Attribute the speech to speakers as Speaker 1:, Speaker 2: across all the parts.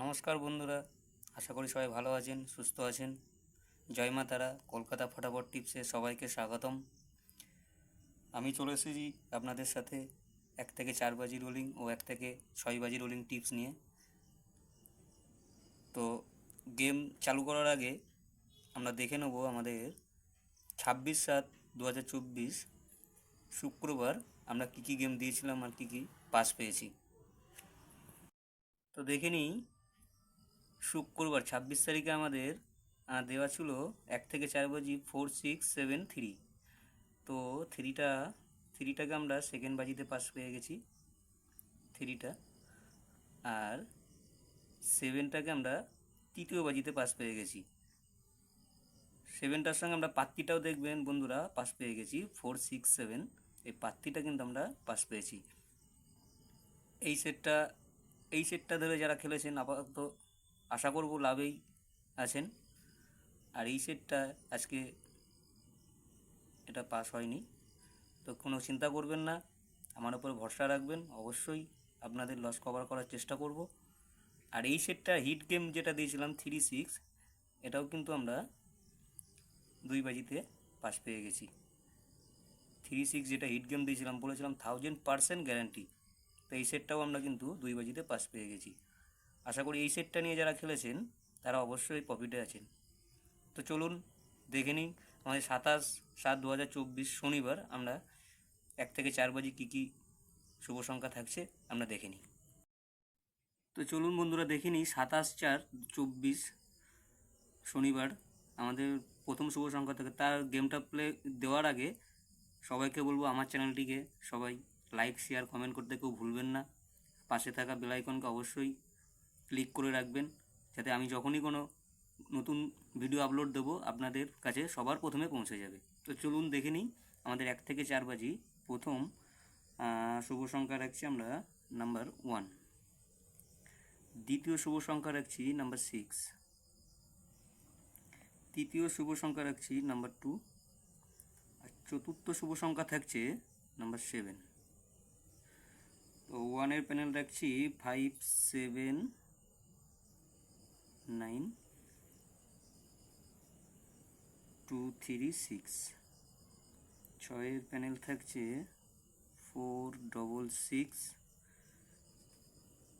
Speaker 1: নমস্কার বন্ধুরা, আশা করি সবাই ভালো আছেন, সুস্থ আছেন। জয় মা তারা, কলকাতা ফটাফট টিপসে সবাইকে স্বাগতম। আমি চলে এসেছি আপনাদের সাথে 1 থেকে 4 বাজি রোলিং ও 1 থেকে 6 বাজি রোলিং টিপস নিয়ে। তো গেম চালু করার আগে আমরা দেখে নেব আমাদের 26/7/2024 শুক্রবার আমরা কী কী গেম দিয়েছিলাম আর কী কী পাস পেয়েছি। তো দেখে নিই, শুক্রবার 26 তারিখে আমাদের দেওয়া ছিল 1 থেকে 4 বাজি 4673। তো থ্রিটাকে আমরা সেকেন্ড বাজিতে পাস পেয়ে গেছি, থ্রিটা। আর সেভেনটাকে আমরা তৃতীয় বাজিতে পাস পেয়ে গেছি। সেভেনটার সঙ্গে আমরা পাত্তিটাও দেখবেন বন্ধুরা পাস পেয়ে গেছি 467। এই পাত্তিটা কিন্তু আমরা পাস পেয়েছি। এই সেটটা ধরে যারা খেলেছেন আপাতত আশা করব লাভেই আছেন। আর এই সেটটা আজকে এটা পাস হয়নি, তো কোনো চিন্তা করবেন না, আমার উপর ভরসা রাখবেন, অবশ্যই আপনাদের লস কভার করার চেষ্টা করব। আর এই সেটটা হিট গেম যেটা দিয়েছিলাম 36, এটাও কিন্তু আমরা 2 বাজিতে পাস পেয়ে গেছি। 36 যেটা হিট গেম দিয়েছিলাম, বলেছিলাম 1000% গ্যারান্টি, তো এই সেটটাও আমরা কিন্তু 2 বাজিতে পাস পেয়ে গেছি। আশা করি এই সেটটা নিয়ে যারা খেলেছেন তারা অবশ্যই প্রফিটে আছেন। তো চলুন দেখে নিই আমাদের 27/7/2024 শনিবার আমরা 1 থেকে 4 বাজি কী কী শুভ সংখ্যা থাকছে আমরা দেখে নিই। তো চলুন বন্ধুরা দেখে নিই 27/4/24 শনিবার আমাদের প্রথম শুভ সংখ্যা থেকে। তার গেমটা প্লে দেওয়ার আগে সবাইকে বলবো আমার চ্যানেলটিকে সবাই লাইক শেয়ার কমেন্ট করতে কেউ ভুলবেন না। পাশে থাকা বেল আইকনকে অবশ্যই ক্লিক করে রাখবেন, যাতে আমি যখনই কোনো নতুন ভিডিও আপলোড দেবো আপনাদের কাছে সবার প্রথমে পৌঁছে যাবে। তো চলুন দেখে নিই আমাদের 1 থেকে 4 বাজি প্রথম শুভ সংখ্যা রাখছি আমরা নাম্বার 1, দ্বিতীয় শুভ সংখ্যা রাখছি নাম্বার 6, তৃতীয় শুভ সংখ্যা রাখছি নাম্বার 2, আর চতুর্থ শুভ সংখ্যা থাকছে নাম্বার 7। তো 1-এর প্যানেল রাখছি 5, 7, 9, 2, 3, 6। 6-এর প্যানেল থাকছে 4, 6,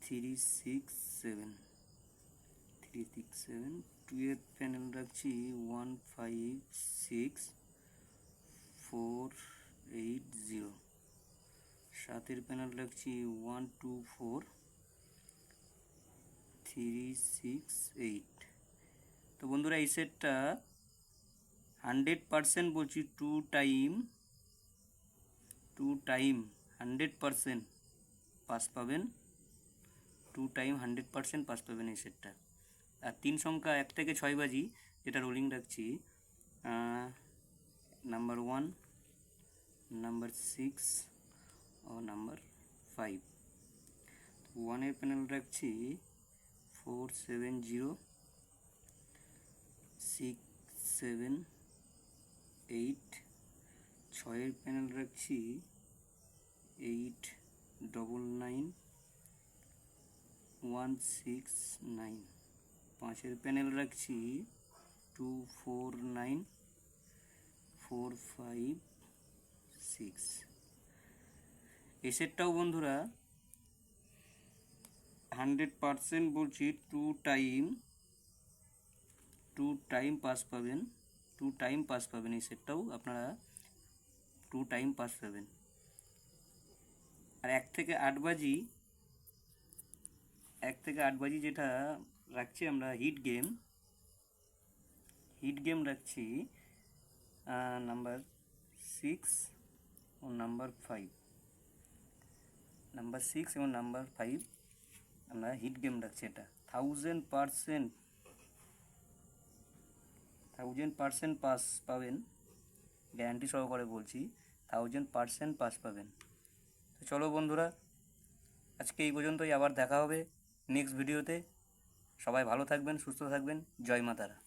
Speaker 1: 3, 6, 7, 3, 6, 7। 2-এর প্যানেল রাখছি 1, 5, 6, 4, 8, 0। 7-এর প্যানেল রাখছি 1, 2, 4, 3, 6, 8। তো বন্ধুরা এই সেটটা 100% বলছি, টু টাইম 100% পাস পাবেন, 2 টাইম 100% পাস পাবেন এই সেটটা। আর 3 সংখ্যা 1 থেকে 6 বাজি যেটা রোলিং রাখছি নাম্বার 1, নাম্বার 6 ও নাম্বার 5। 1-এর প্যানেল রাখছি 4, 7, 0, 6, 7, 8। 6-এর প্যানেল রাখছি 8, 9, 1, 6, 9। 5-এর প্যানেল রাখছি 2, 4, 9, 4, 5, 6। এই সেটটাও বন্ধুরা 100% বলছি, টু টাইম পাস পাবেন, 2 টাইম পাস পাবেন। এই সেটটাও আপনারা 2 টাইম পাস পাবেন। আর 1 থেকে 8 বাজি যেটা রাখছি আমরা হিট গেম রাখছি নাম্বার 6 ও নাম্বার 5। নাম্বার 6 এবং নাম্বার 5 আমরা হিট গেম রাখছি। এটা 1000% পাস পাবেন, গ্যারান্টি সহকারে বলছি, 1000% পাস পাবেন। তো চলো বন্ধুরা, আজকে এই পর্যন্তই, আবার দেখা হবে নেক্সট ভিডিওতে। সবাই ভালো থাকবেন, সুস্থ থাকবেন। জয় মা তারা।